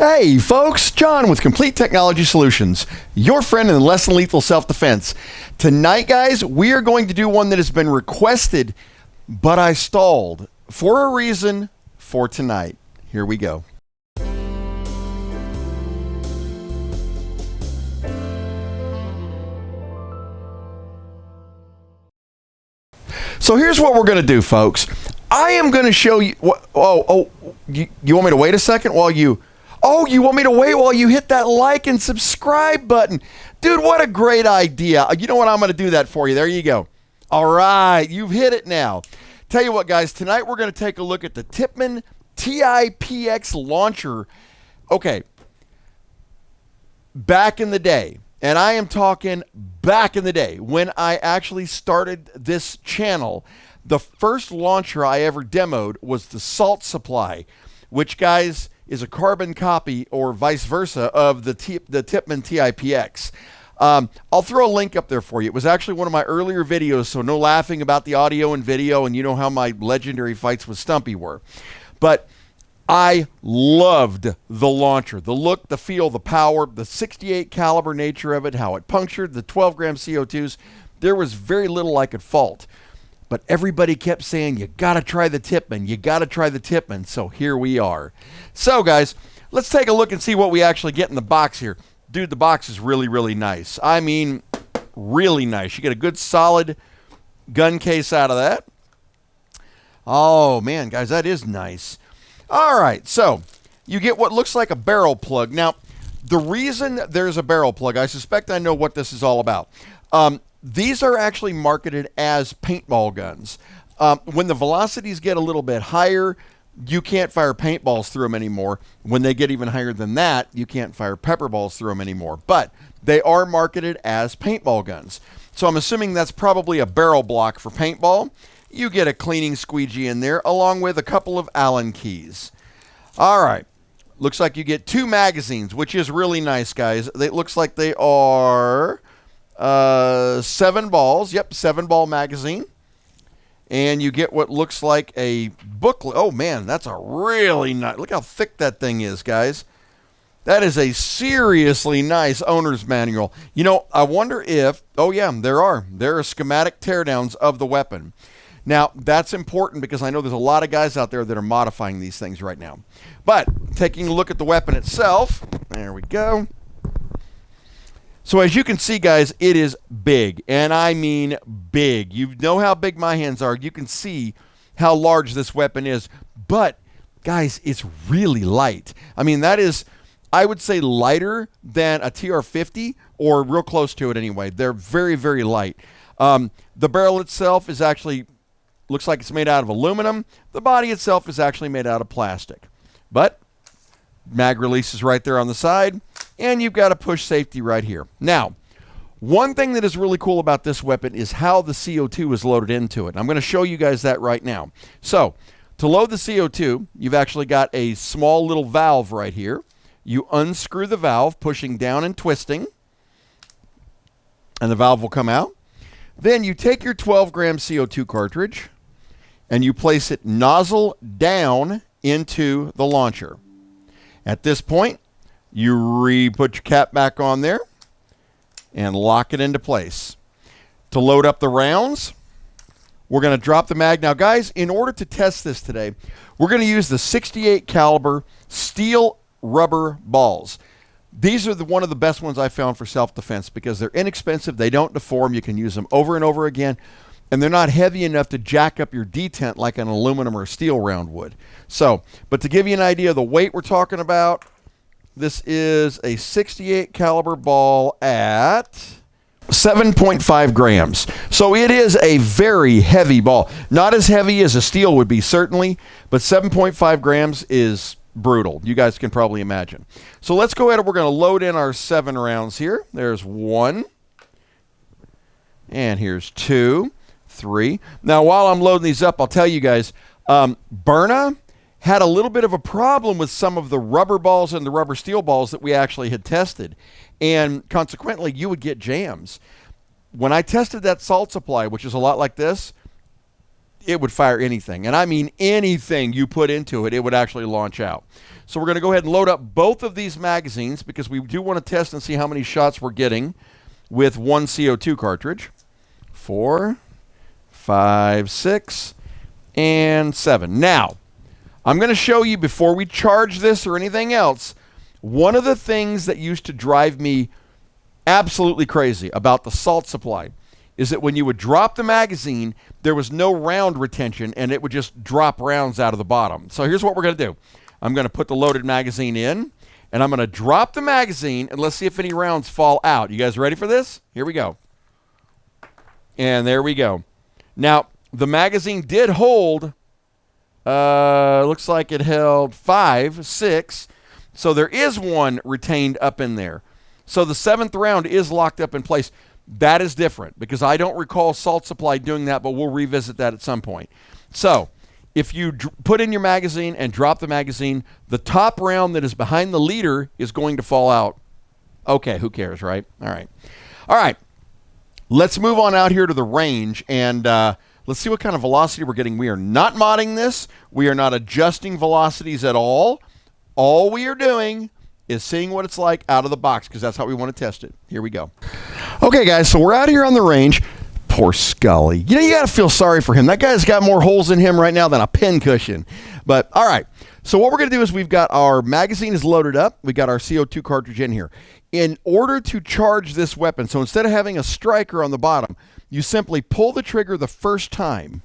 Hey folks, John with Complete Technology Solutions, your friend in less than lethal self-defense. Tonight, guys, we are going to do one that has been requested, but I stalled for a reason for tonight. Here we go. So here's what we're going to do, folks. I am going to show you. You want me to wait a second while you? Oh, you want me to wait while you hit that like and subscribe button? Dude, what a great idea. You know what? I'm going to do that for you. There you go. All right. You've hit it now. Tell you what, guys. Tonight we're going to take a look at the Tippmann TiPX Launcher. Okay. Back in the day, and I am talking back in the day, when I actually started this channel, the first launcher I ever demoed was the Salt Supply, which, guys, is a carbon copy or vice versa of the Tippmann TiPX. I'll throw a link up there for you. It was actually one of my earlier videos, so no laughing about the audio and video, and you know how my legendary fights with Stumpy were. But I loved the launcher, the look, the feel, the power, the 68 caliber nature of it, how it punctured, the 12 gram CO2s. There was very little I could fault. But everybody kept saying, you got to try the Tippmann. You got to try the Tippmann. So here we are. So, guys, let's take a look and see what we actually get in the box here. Dude, the box is really, really nice. I mean, really nice. You get a good, solid gun case out of that. Oh, man, guys, that is nice. All right, so you get what looks like a barrel plug. Now, the reason there's a barrel plug, I suspect I know what this is all about. These are actually marketed as paintball guns. When the velocities get a little bit higher, you can't fire paintballs through them anymore. When they get even higher than that, you can't fire pepper balls through them anymore. But they are marketed as paintball guns. So I'm assuming that's probably a barrel block for paintball. You get a cleaning squeegee in there, along with a couple of Allen keys. All right. Looks like you get 2 magazines, which is really nice, guys. It looks like they are 7 balls. Yep, 7-ball magazine. And you get what looks like a booklet. Oh, man, that's a really nice. Look how thick that thing is, guys. That is a seriously nice owner's manual. You know, I wonder if, oh, yeah, there are schematic teardowns of the weapon. Now, that's important because I know there's a lot of guys out there that are modifying these things right now. But taking a look at the weapon itself, there we go. So as you can see, guys, it is big, and I mean big. You know how big my hands are. You can see how large this weapon is. But, guys, it's really light. I mean, that is, I would say, lighter than a TR-50, or real close to it anyway. They're very, very light. The barrel itself is actually, looks like it's made out of aluminum. The body itself is actually made out of plastic. But mag release is right there on the side. And you've got a push safety right here. Now, one thing that is really cool about this weapon is how the CO2 is loaded into it. I'm going to show you guys that right now. So, to load the CO2, you've actually got a small little valve right here. You unscrew the valve, pushing down and twisting, and the valve will come out. Then you take your 12 gram CO2 cartridge, and you place it nozzle down into the launcher. At this point, you put your cap back on there and lock it into place. To load up the rounds, we're going to drop the mag. Now, guys, in order to test this today, we're going to use the 68 caliber steel rubber balls. These are one of the best ones I found for self-defense because they're inexpensive. They don't deform. You can use them over and over again. And they're not heavy enough to jack up your detent like an aluminum or steel round would. So, but to give you an idea of the weight we're talking about, this is a 68 caliber ball at 7.5 grams. So it is a very heavy ball. Not as heavy as a steel would be, certainly, but 7.5 grams is brutal. You guys can probably imagine. So let's go ahead and we're going to load in our 7 rounds here. There's 1. And here's 2, 3. Now, while I'm loading these up, I'll tell you guys, Byrna had a little bit of a problem with some of the rubber balls and the rubber steel balls that we actually had tested. And consequently, you would get jams. When I tested that Salt Supply, which is a lot like this, it would fire anything. And I mean anything you put into it, it would actually launch out. So we're going to go ahead and load up both of these magazines because we do want to test and see how many shots we're getting with one CO2 cartridge. 4, 5, 6, and 7. Now, I'm going to show you before we charge this or anything else, one of the things that used to drive me absolutely crazy about the salt supply is that when you would drop the magazine, there was no round retention, and it would just drop rounds out of the bottom. So here's what we're going to do. I'm going to put the loaded magazine in, and I'm going to drop the magazine, and let's see if any rounds fall out. You guys ready for this? Here we go. And there we go. Now, the magazine did hold, looks like it held 5, 6, so there is one retained up in there. So the 7th round is locked up in place. That is different because I don't recall Salt Supply doing that, but we'll revisit that at some point. So if you put in your magazine and drop the magazine, the top round that is behind the leader is going to fall out. Okay, who cares, right? All right. All right. Let's move on out here to the range, and let's see what kind of velocity we're getting. We are not modding this. We are not adjusting velocities at all. All we are doing is seeing what it's like out of the box because that's how we want to test it. Here we go. Okay, guys, so we're out here on the range. Poor Scully. You know, you got to feel sorry for him. That guy's got more holes in him right now than a pin cushion. But, all right. So what we're going to do is we've got our magazine is loaded up. We got our CO2 cartridge in here. In order to charge this weapon, so instead of having a striker on the bottom, you simply pull the trigger the first time.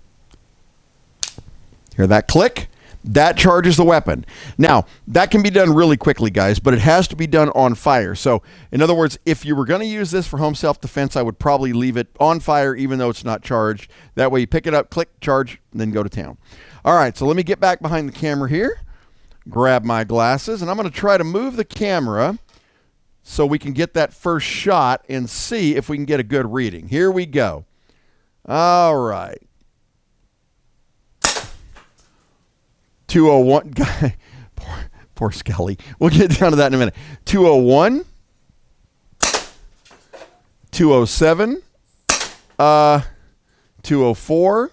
Hear that click? That charges the weapon. Now, that can be done really quickly, guys, but it has to be done on fire. So, in other words, if you were going to use this for home self-defense, I would probably leave it on fire even though it's not charged. That way you pick it up, click, charge, and then go to town. All right, so let me get back behind the camera here, grab my glasses, and I'm going to try to move the camera so we can get that first shot and see if we can get a good reading. Here we go. All right. 201. Poor Scully. We'll get down to that in a minute. 201. 207. 204.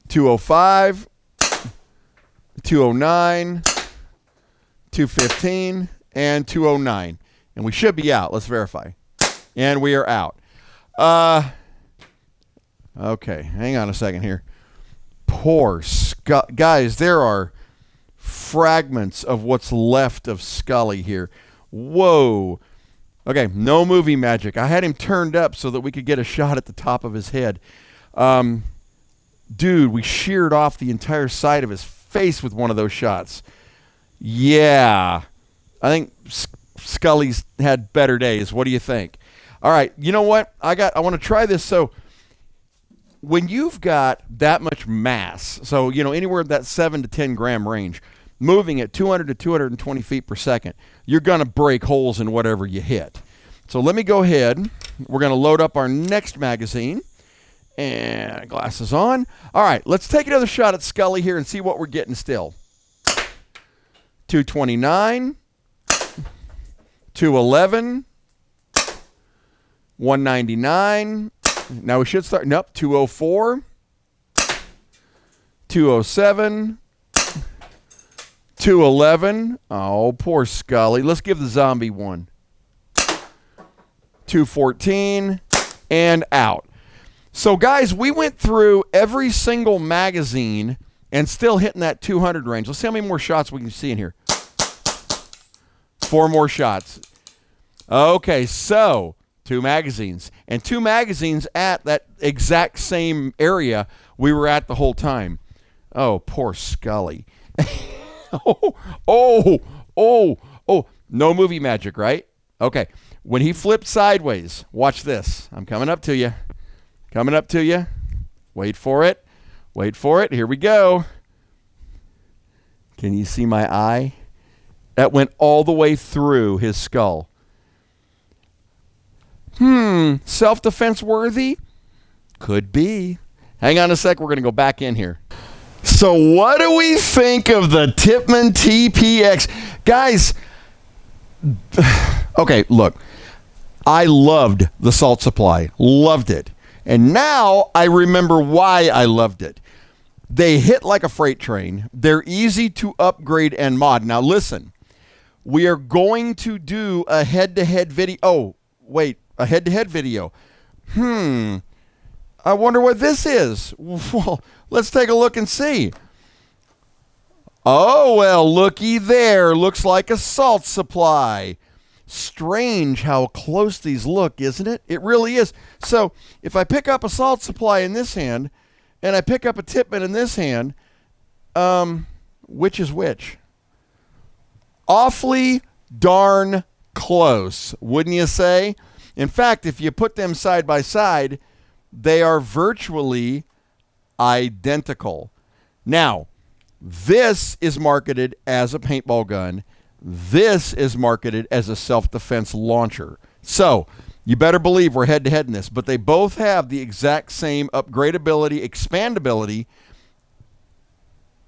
205. 209. 215. And 209. And we should be out. Let's verify. And we are out. Okay. Hang on a second here. Poor Scully. Guys, there are fragments of what's left of Scully here. Whoa. Okay, no movie magic. I had him turned up so that we could get a shot at the top of his head. Dude, we sheared off the entire side of his face with one of those shots. Yeah. I think Scully's had better days. What do you think? All right, you know what? I want to try this. So when you've got that much mass, so, you know, anywhere in that 7 to 10 gram range, moving at 200 to 220 feet per second, you're going to break holes in whatever you hit. So let me go ahead. We're going to load up our next magazine. And glasses on. All right, let's take another shot at Scully here and see what we're getting still. 229, 211, 199. Now we should start. Nope, 204, 207, 211. Oh, poor Scully. Let's give the zombie one. 214 and out. So, guys, we went through every single magazine and still hitting that 200 range. Let's see how many more shots we can see in here. 4 more shots. Okay, so 2 magazines. And 2 magazines at that exact same area we were at the whole time. Oh, poor Scully. Oh. No movie magic, right? Okay. When he flipped sideways, watch this. I'm coming up to you. Coming up to you. Wait for it. Wait for it. Here we go. Can you see my eye? That went all the way through his skull. Self-defense worthy? Could be. Hang on a sec. We're going to go back in here. So what do we think of the Tippmann TiPX? Guys, okay, look. I loved the Salt Supply. Loved it. And now I remember why I loved it. They hit like a freight train. They're easy to upgrade and mod. Now listen, we are going to do a head-to-head video. Oh, wait, a head-to-head video. I wonder what this is. Well, let's take a look and see. Oh, well, looky there. Looks like a salt supply. Strange how close these look, isn't it? It really is. So if I pick up a salt supply in this hand and I pick up a Tippmann in this hand, which is which? Awfully darn close, wouldn't you say? In fact, if you put them side by side, they are virtually identical. Now, this is marketed as a paintball gun. This is marketed as a self-defense launcher. So you better believe we're head-to-head in this. But they both have the exact same upgradability, expandability,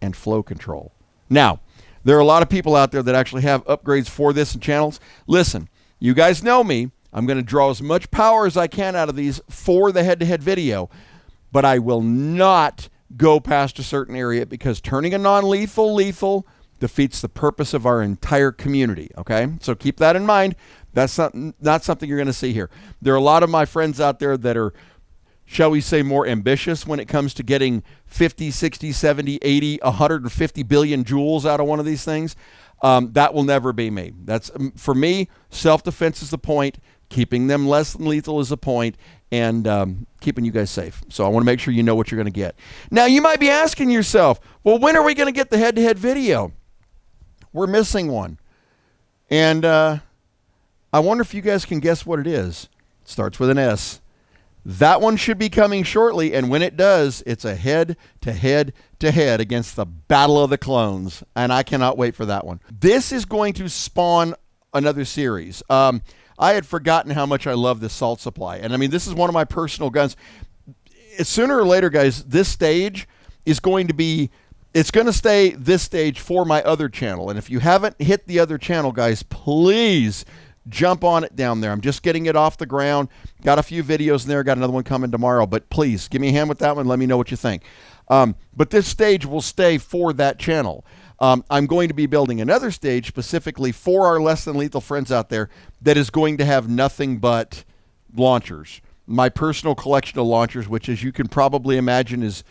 and flow control. Now, there are a lot of people out there that actually have upgrades for this and channels. Listen, you guys know me. I'm going to draw as much power as I can out of these for the head-to-head video. But I will not go past a certain area because turning a non-lethal lethal defeats the purpose of our entire community, okay? So keep that in mind. That's not something you're going to see here. There are a lot of my friends out there that are, shall we say, more ambitious when it comes to getting 50, 60, 70, 80, 150 billion joules out of one of these things. That will never be me. That's, for me, self-defense is the point. Keeping them less than lethal is the point, and keeping you guys safe. So I want to make sure you know what you're going to get. Now, you might be asking yourself, well, when are we going to get the head-to-head video? We're missing one. And I wonder if you guys can guess what it is. It starts with an S. That one should be coming shortly, and when it does, it's a head-to-head against the Battle of the Clones, and I cannot wait for that one. This is going to spawn another series. I had forgotten how much I love this salt supply, and I mean, this is one of my personal guns. Sooner or later, guys, this stage is going to be, it's going to stay this stage for my other channel, and if you haven't hit the other channel, guys, please jump on it down there. I'm just getting it off the ground. Got a few videos in there. Got another one coming tomorrow. But please, give me a hand with that one. Let me know what you think. But this stage will stay for that channel. I'm going to be building another stage specifically for our less than lethal friends out there that is going to have nothing but launchers. My personal collection of launchers, which as you can probably imagine is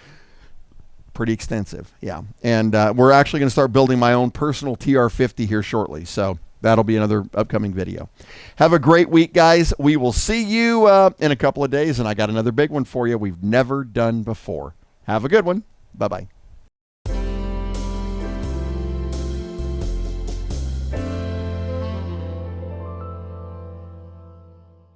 pretty extensive. Yeah. And we're actually going to start building my own personal TR-50 here shortly. So that'll be another upcoming video. Have a great week, guys. We will see you in a couple of days, and I got another big one for you we've never done before. Have a good one. Bye-bye.